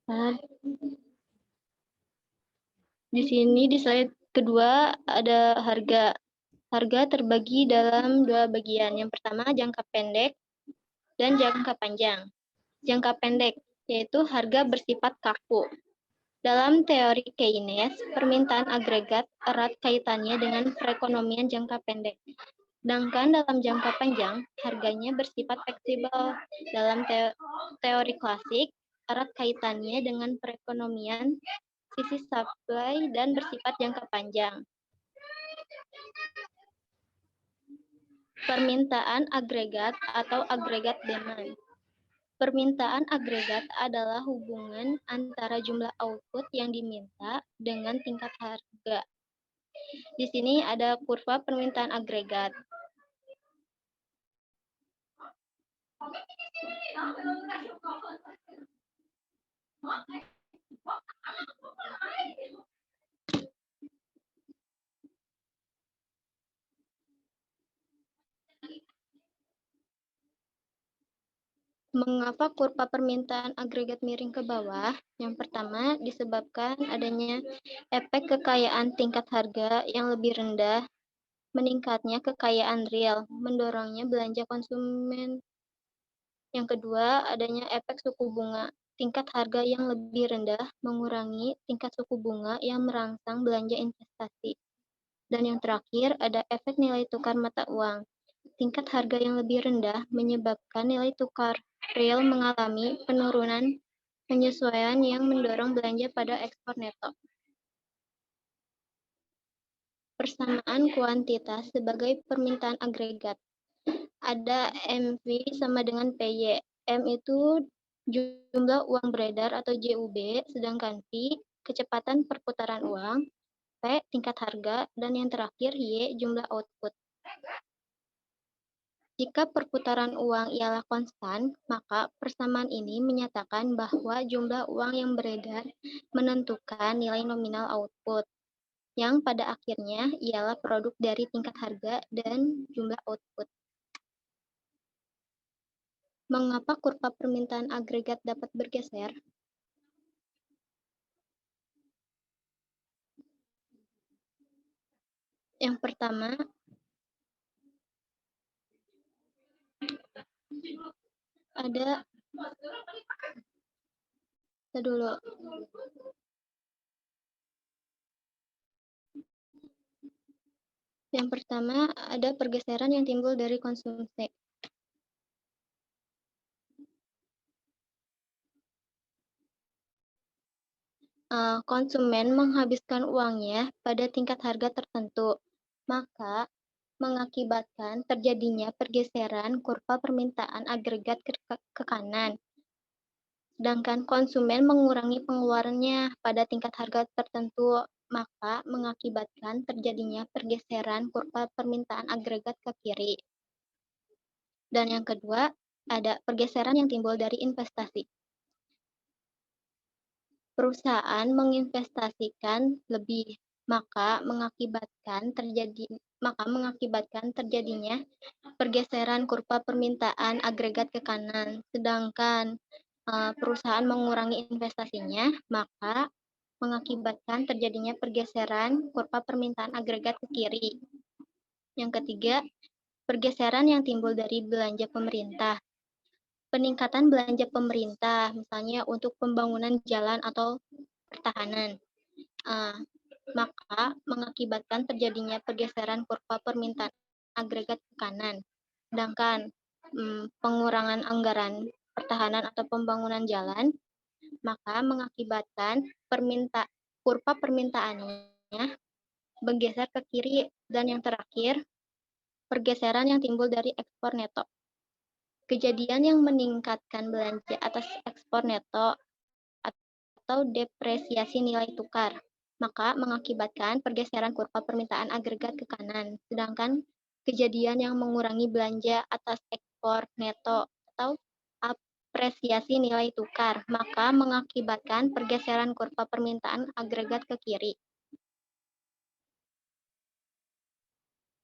Nah, di sini di slide kedua ada harga. Harga terbagi dalam dua bagian. Yang pertama jangka pendek dan jangka panjang. Jangka pendek yaitu harga bersifat kaku. Dalam teori Keynes, permintaan agregat erat kaitannya dengan perekonomian jangka pendek. Sedangkan dalam jangka panjang, harganya bersifat fleksibel. Dalam teori klasik, erat kaitannya dengan perekonomian sisi supply dan bersifat jangka panjang. Permintaan agregat atau agregat demand. Permintaan agregat adalah hubungan antara jumlah output yang diminta dengan tingkat harga. Di sini ada kurva permintaan agregat. Mengapa kurva permintaan agregat miring ke bawah? Yang pertama, disebabkan adanya efek kekayaan tingkat harga yang lebih rendah, meningkatnya kekayaan real, mendorongnya belanja konsumen. Yang kedua, adanya efek suku bunga. Tingkat harga yang lebih rendah mengurangi tingkat suku bunga yang merangsang belanja investasi. Dan yang terakhir, ada efek nilai tukar mata uang. Tingkat harga yang lebih rendah menyebabkan nilai tukar real mengalami penurunan penyesuaian yang mendorong belanja pada ekspor neto. Persamaan kuantitas sebagai permintaan agregat. Ada MV sama dengan PY. M itu jumlah uang beredar atau JUB, sedangkan V kecepatan perputaran uang, P tingkat harga, dan yang terakhir Y jumlah output. Jika perputaran uang ialah konstan, maka persamaan ini menyatakan bahwa jumlah uang yang beredar menentukan nilai nominal output, yang pada akhirnya ialah produk dari tingkat harga dan jumlah output. Mengapa kurva permintaan agregat dapat bergeser? Yang pertama, ada dulu. Yang pertama, ada pergeseran yang timbul dari konsumsi. Konsumen menghabiskan uangnya pada tingkat harga tertentu, maka mengakibatkan terjadinya pergeseran kurva permintaan agregat ke kanan. Sedangkan konsumen mengurangi pengeluarannya pada tingkat harga tertentu, maka mengakibatkan terjadinya pergeseran kurva permintaan agregat ke kiri. Dan yang kedua, ada pergeseran yang timbul dari investasi. Perusahaan menginvestasikan lebih, maka mengakibatkan terjadinya pergeseran kurva permintaan agregat ke kanan. Sedangkan perusahaan mengurangi investasinya, maka mengakibatkan terjadinya pergeseran kurva permintaan agregat ke kiri. Yang ketiga, pergeseran yang timbul dari belanja pemerintah. Peningkatan belanja pemerintah, misalnya untuk pembangunan jalan atau pertahanan, maka mengakibatkan terjadinya pergeseran kurva permintaan agregat ke kanan. Sedangkan pengurangan anggaran pertahanan atau pembangunan jalan, maka mengakibatkan kurva permintaannya bergeser ke kiri. Dan yang terakhir, pergeseran yang timbul dari ekspor neto. Kejadian yang meningkatkan belanja atas ekspor neto atau depresiasi nilai tukar, maka mengakibatkan pergeseran kurva permintaan agregat ke kanan. Sedangkan kejadian yang mengurangi belanja atas ekspor neto atau apresiasi nilai tukar, maka mengakibatkan pergeseran kurva permintaan agregat ke kiri.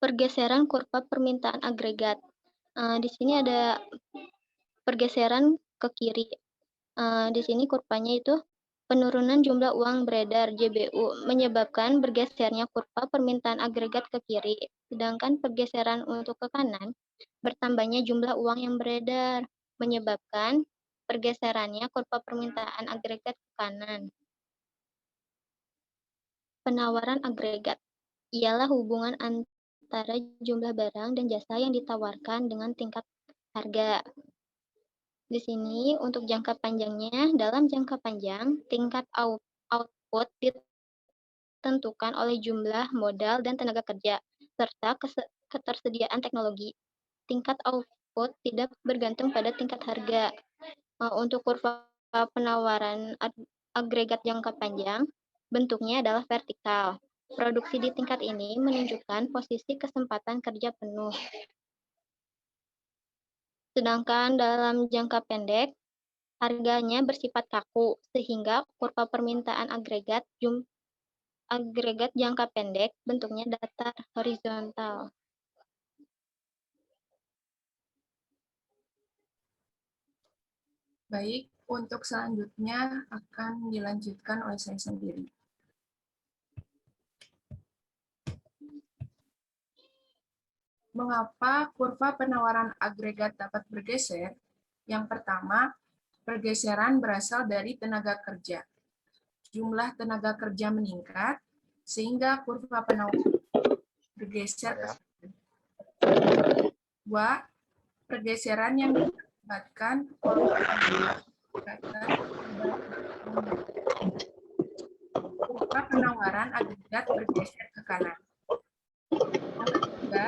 Pergeseran kurva permintaan agregat. Di sini ada pergeseran ke kiri. Di sini kurvanya itu penurunan jumlah uang beredar JBU menyebabkan bergesernya kurva permintaan agregat ke kiri, sedangkan pergeseran untuk ke kanan bertambahnya jumlah uang yang beredar menyebabkan pergeserannya kurva permintaan agregat ke kanan. Penawaran agregat ialah hubungan antara jumlah barang dan jasa yang ditawarkan dengan tingkat harga. Di sini untuk jangka panjangnya, dalam jangka panjang, tingkat output ditentukan oleh jumlah modal dan tenaga kerja, serta ketersediaan teknologi. Tingkat output tidak bergantung pada tingkat harga. Untuk kurva penawaran agregat jangka panjang, bentuknya adalah vertikal. Produksi di tingkat ini menunjukkan posisi kesempatan kerja penuh. Sedangkan dalam jangka pendek, harganya bersifat kaku, sehingga kurva permintaan agregat jangka pendek bentuknya datar horizontal. Baik, untuk selanjutnya akan dilanjutkan oleh saya sendiri. Mengapa kurva penawaran agregat dapat bergeser? Yang pertama, pergeseran berasal dari tenaga kerja. Jumlah tenaga kerja meningkat, sehingga kurva penawaran bergeser ke kanan. Dua, pergeseran yang diakibatkan oleh kurva penawaran agregat bergeser ke kanan. Yang ketiga,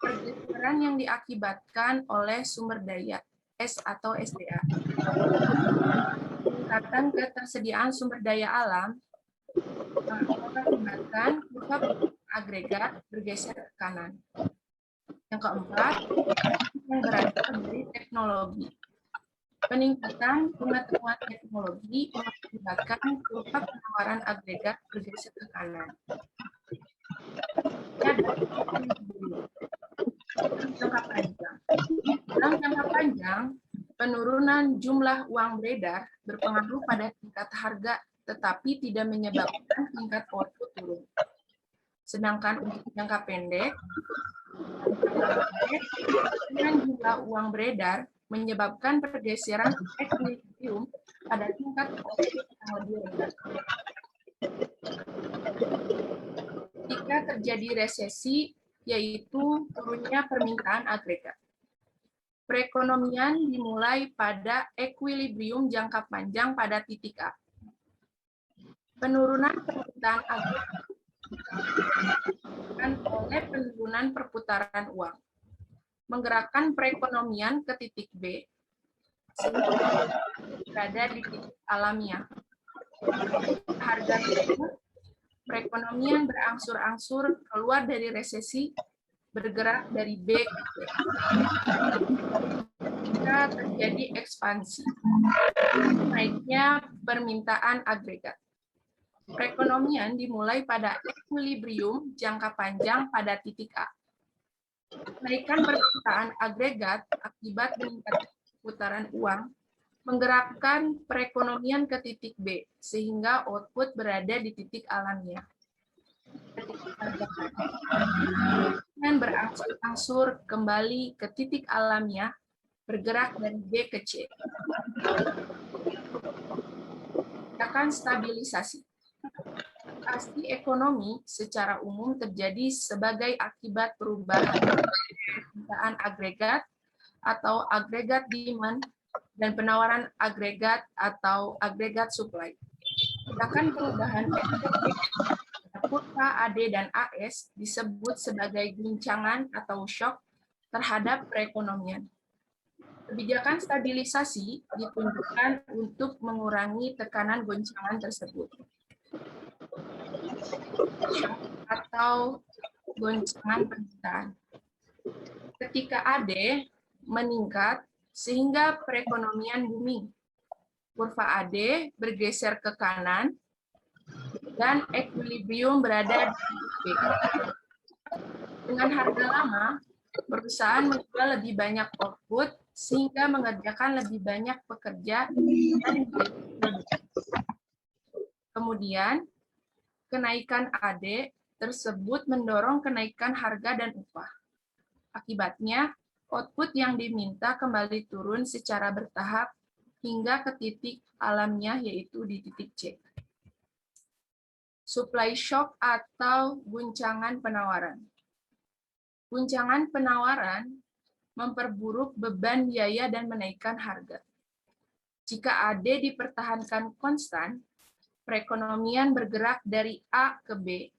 pergeseran yang diakibatkan oleh sumber daya S atau SDA. Peningkatan ketersediaan sumber daya alam mengakibatkan kurva agregat bergeser ke kanan. Yang keempat, yang berasal dari teknologi. Peningkatan pengetahuan teknologi mengakibatkan kurva penawaran agregat bergeser ke kanan. Jangka panjang. Dalam jangka panjang, penurunan jumlah uang beredar berpengaruh pada tingkat harga, tetapi tidak menyebabkan tingkat output turun. Sedangkan untuk jangka pendek, dengan jumlah uang beredar menyebabkan pergeseran ekuilibrium pada tingkat output yang lebih rendah. Jika terjadi resesi, yaitu turunnya permintaan agregat. Perekonomian dimulai pada ekuilibrium jangka panjang pada titik A. Penurunan permintaan agregat disebabkan oleh penurunan perputaran uang, menggerakkan perekonomian ke titik B, sehingga berada di titik alamiah. Harga turun, perekonomian berangsur-angsur keluar dari resesi, bergerak dari B ke C. Jika terjadi ekspansi, naiknya permintaan agregat. Perekonomian dimulai pada ekuilibrium jangka panjang pada titik A. Kenaikan permintaan agregat akibat meningkatkan putaran uang menggerakkan perekonomian ke titik B, sehingga output berada di titik alamiah. Dan berangsur-angsur kembali ke titik alamiah, bergerak dari B ke C. Tindakan stabilisasi. Pasti ekonomi secara umum terjadi sebagai akibat perubahan permintaan agregat atau agregat demand dan penawaran agregat atau agregat supply. Tindakan perubahan kurva AD dan AS disebut sebagai guncangan atau shock terhadap perekonomian. Kebijakan stabilisasi ditunjukkan untuk mengurangi tekanan goncangan tersebut. Atau goncangan permintaan. Ketika AD meningkat sehingga perekonomian booming, kurva AD bergeser ke kanan dan ekuilibrium berada di titik B. Dengan harga lama, perusahaan menjual lebih banyak output sehingga mengerjakan lebih banyak pekerja dan menjadi produktif. Kemudian, kenaikan AD tersebut mendorong kenaikan harga dan upah. Akibatnya, output yang diminta kembali turun secara bertahap hingga ke titik alamiah, yaitu di titik C. Supply shock atau guncangan penawaran. Guncangan penawaran memperburuk beban biaya dan menaikkan harga. Jika AD dipertahankan konstan, perekonomian bergerak dari A ke B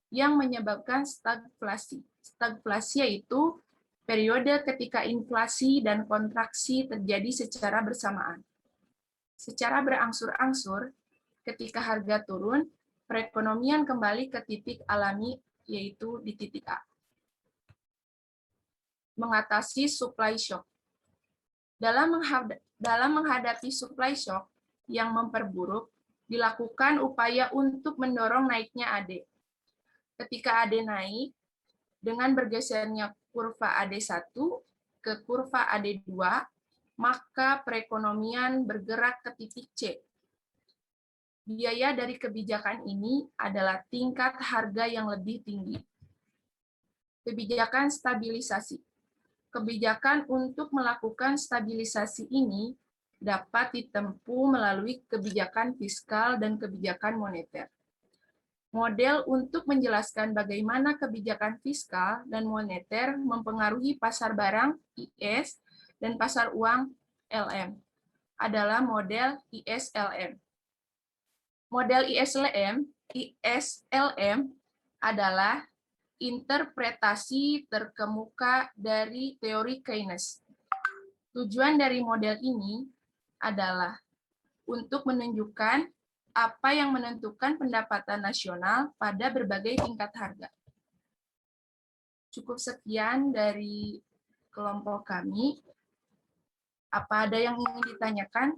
yang menyebabkan stagflasi. Stagflasi yaitu periode ketika inflasi dan kontraksi terjadi secara bersamaan. Secara berangsur-angsur, ketika harga turun, perekonomian kembali ke titik alami, yaitu di titik A. Mengatasi supply shock. Dalam menghadapi supply shock yang memperburuk, dilakukan upaya untuk mendorong naiknya AD. Ketika AD naik, dengan bergesernya kurva AD1 ke kurva AD2, maka perekonomian bergerak ke titik C. Biaya dari kebijakan ini adalah tingkat harga yang lebih tinggi. Kebijakan stabilisasi. Kebijakan untuk melakukan stabilisasi ini dapat ditempuh melalui kebijakan fiskal dan kebijakan moneter. Model untuk menjelaskan bagaimana kebijakan fiskal dan moneter mempengaruhi pasar barang IS dan pasar uang LM adalah model ISLM. Model ISLM adalah interpretasi terkemuka dari teori Keynes. Tujuan dari model ini adalah untuk menunjukkan apa yang menentukan pendapatan nasional pada berbagai tingkat harga. Cukup sekian dari kelompok kami. Apa ada yang ingin ditanyakan?